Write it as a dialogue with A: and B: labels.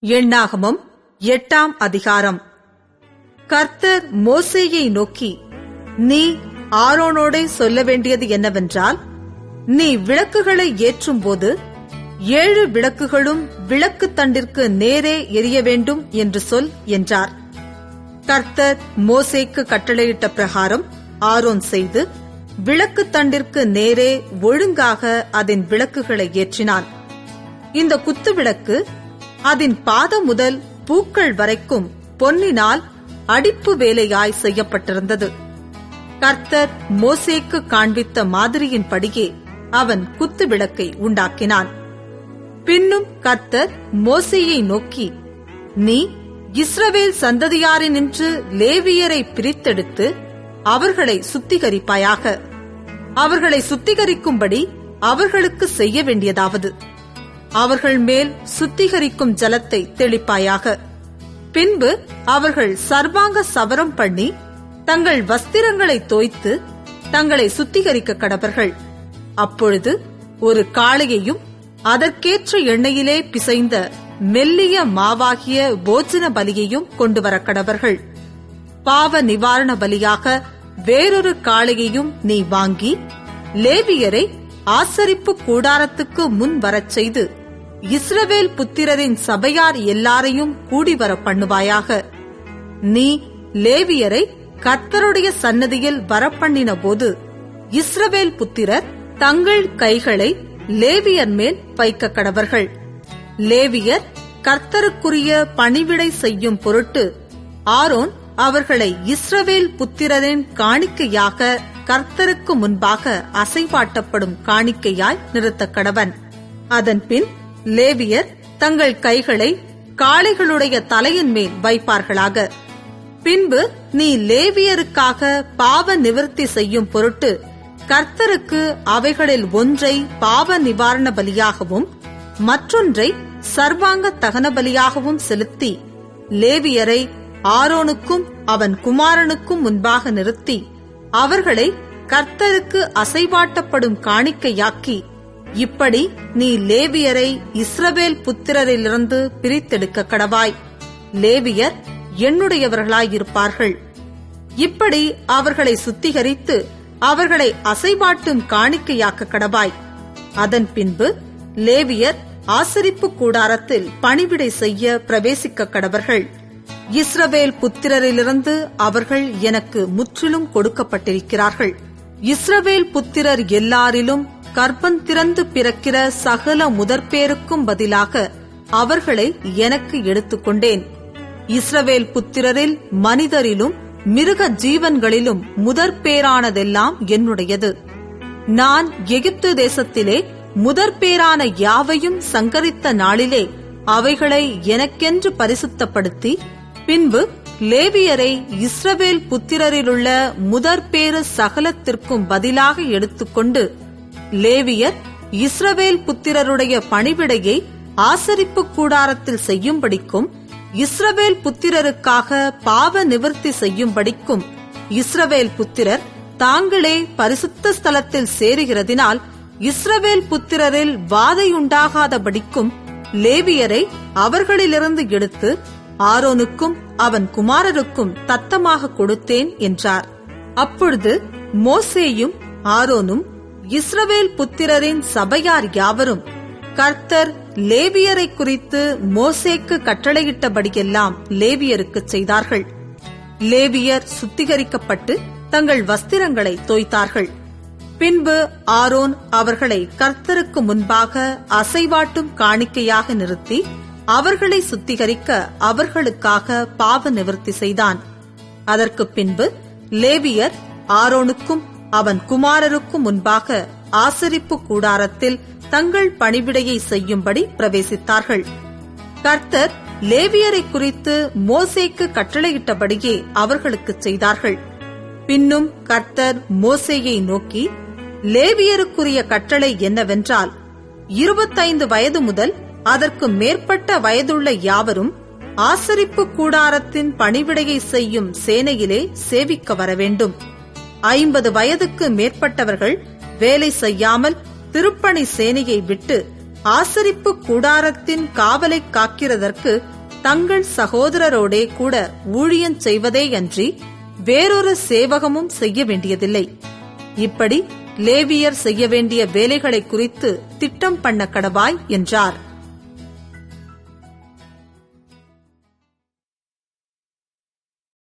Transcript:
A: எண்ணாகமம் 8ஆம் அதிகாரம். கர்த்தர் மோசேயை நோக்கி, நீ ஆரோனோடே சொல்ல வேண்டியது என்னவென்றால், நீ விளக்குகளை ஏற்றும் போது 7 விளக்குகளும் விளக்கு தண்டிற்கு நேரே எரிய வேண்டும் என்று சொல் என்றார். கர்த்தர் மோசேக்கு கட்டளையிட்ட பிரகாரம் ஆரோன் செய்து விளக்கு தண்டிற்கு நேரே ஒழுங்காக அதன் விளக்குகளை ஏற்றினான். இந்த குத்து விளக்கு அதன் பாதம் முதல் பூக்கள் வரைக்கும் பொன்னினால் அடிப்பு வேலையாய் செய்யப்பட்டிருந்தது. கர்த்தர் மோசேக்கு காண்பித்த மாதிரியின்படியே அவன் குத்து விளக்கை உண்டாக்கினான். பின்னும் கர்த்தர் மோசேயை நோக்கி, நீ இஸ்ரவேல் சந்ததியாரினின்று லேவியரை பிரித்தெடுத்து அவர்களை சுத்திகரிப்பாயாக. அவர்களை சுத்திகரிக்கும்படி அவர்களுக்கு செய்ய வேண்டியதாவது, அவர்கள் மேல் சுத்திகரிக்கும் ஜலத்தை தெளிப்பாயாக. பின்பு அவர்கள் சர்வாங்க சவரம் பண்ணி தங்கள் வஸ்திரங்களை தோய்த்து தங்களை சுத்திகரிக்க கடவர்கள். அப்பொழுது ஒரு காளையையும் அதற்கேற்ற எண்ணெயிலே பிசைந்த மெல்லிய மாவாகிய போஜன பலியையும் கொண்டுவர கடவர்கள். பாவ நிவாரண பலியாக வேறொரு காளையையும் நீ வாங்கி லேவியரை ஆசரிப்பு கூடாரத்துக்கு முன் வரச் செய்து இஸ்ரவேல் புத்திரரின் சபையார் எல்லாரையும் கூடிவர பண்ணுவாயாக. நீ லேவியரை கர்த்தருடைய சன்னதியில் வரப்பண்ணின போது இஸ்ரவேல் புத்திரர் தங்கள் கைகளை லேவியர் மேல் வைக்க கடவர்கள். லேவியர் கர்த்தருக்குரிய பணிவிடை செய்யும் பொருட்டு ஆரோன் அவர்களை இஸ்ரவேல் புத்திரரின் காணிக்கையாக கர்த்தருக்கு முன்பாக அசைவாட்டப்படும் காணிக்கையாய் நிறுத்த கடவன். அதன்பின் லேவியர் தங்கள் கைகளை காளைகளுடைய தலையின் மேல் வைப்பார்களாக. பின்பு நீ லேவியருக்காக பாவ நிவர்த்தி செய்யும் பொருட்டு கர்த்தருக்கு அவைகளில் ஒன்றை பாவ நிவாரண பலியாகவும் மற்றொன்றை சர்வாங்க தகன பலியாகவும் செலுத்தி லேவியரை ஆரோனுக்கும் அவன் குமாரனுக்கும் முன்பாக நிறுத்தி அவர்களை கர்த்தருக்கு அசைவாட்டப்படும் காணிக்கையாக்கி, இப்படி நீ லேவியரை இஸ்ரவேல் புத்திரரிலிருந்து பிரித்தெடுக்க கடவாய். லேவியர் என்னுடையவர்களாயிருப்பார்கள். இப்படி அவர்களை சுத்திகரித்து அவர்களை அசைவாட்டும் காணிக்கையாக்க கடவாய். அதன் பின்பு லேவியர் ஆசரிப்பு கூடாரத்தில் பணிவிடை செய்ய பிரவேசிக்க கடவர்கள். இஸ்ரவேல் புத்திரரிலிருந்து அவர்கள் எனக்கு முற்றிலும் கொடுக்கப்பட்டிருக்கிறார்கள். இஸ்ரவேல் புத்திரர் எல்லாரிலும் கர்ப்பந்திறந்து பிறக்கிற சகல முதற்பேருக்கும் பதிலாக அவர்களை எனக்கு எடுத்துக்கொண்டேன். இஸ்ரவேல் புத்திரரில் மனிதரிலும் மிருக ஜீவன்களிலும் முதற்பேரானதெல்லாம் என்னுடையது. நான் எகிப்து தேசத்திலே முதற்பேரான யாவையும் சங்கரித்த நாளிலே அவைகளை எனக்கென்று பரிசுத்தப்படுத்தி, பின்பு லேவியரை இஸ்ரவேல் புத்திரரிலுள்ள முதற்பேறு சகலத்திற்கும் பதிலாக எடுத்துக்கொண்டு லேவியர் இஸ்ரவேல் புத்திரருடைய பணிவிடையை ஆசரிப்பு கூடாரத்தில் செய்யும்படிக்கும் இஸ்ரவேல் புத்திரருக்காக பாவ நிவர்த்தி செய்யும்படிக்கும் இஸ்ரவேல் புத்திரர் தாங்களே பரிசுத்த ஸ்தலத்தில் சேருகிறதினால் இஸ்ரவேல் புத்திரரில் வாதையுண்டாகாதபடிக்கும் லேவியரை அவர்களிலிருந்து எடுத்து ஆரோனுக்கும் அவன் குமாரருக்கும் தத்தமாக கொடுத்தேன் என்றார். அப்பொழுது மோசேயும் ஆரோனும் இஸ்ரவேல் புத்திரரின் சபையார் யாவரும் கர்த்தர் லேவியரை குறித்து மோசேக்கு கட்டளையிட்டபடியெல்லாம் லேவியருக்கு செய்தார்கள். லேவியர் சுத்திகரிக்கப்பட்டு தங்கள் வஸ்திரங்களை தோய்த்தார்கள். பின்பு ஆரோன் அவர்களை கர்த்தருக்கு முன்பாக அசைவாட்டும் காணிக்கையாக நிறுத்தி அவர்களை சுத்திகரிக்க அவர்களுக்காக பாவ நிவர்த்தி செய்தான். அதற்கு பின்பு லேவியர் ஆரோனுக்கும் அவன் குமாரருக்கும் முன்பாக ஆசரிப்பு கூடாரத்தில் தங்கள் பணிவிடையை செய்யும்படி பிரவேசித்தார்கள். கர்த்தர் லேவியரை குறித்து மோசேக்கு கட்டளையிட்டபடியே அவர்களுக்கு செய்தார்கள். பின்னும் கர்த்தர் மோசேயை நோக்கி, லேவியருக்குரிய கட்டளை என்னவென்றால், 25 வயது முதல் அதற்கு மேற்பட்ட வயதுள்ள யாவரும் ஆசரிப்பு கூடாரத்தின் பணிவிடையை செய்யும் சேனையிலே சேவிக்க வரவேண்டும். 50 வயதுக்கு மேற்பட்டவர்கள் வேலை செய்யாமல் திருப்பணி சேனையை விட்டு ஆசரிப்பு கூடாரத்தின் காவலை காக்கிறதற்கு தங்கள் சகோதரரோடே கூட ஊழியம் செய்வதேயன்றி வேறொரு சேவகமும் செய்ய வேண்டியதில்லை. இப்படி லேவியர் செய்ய வேண்டிய வேலைகளை குறித்து திட்டம் பண்ண கடவாய் என்றார்.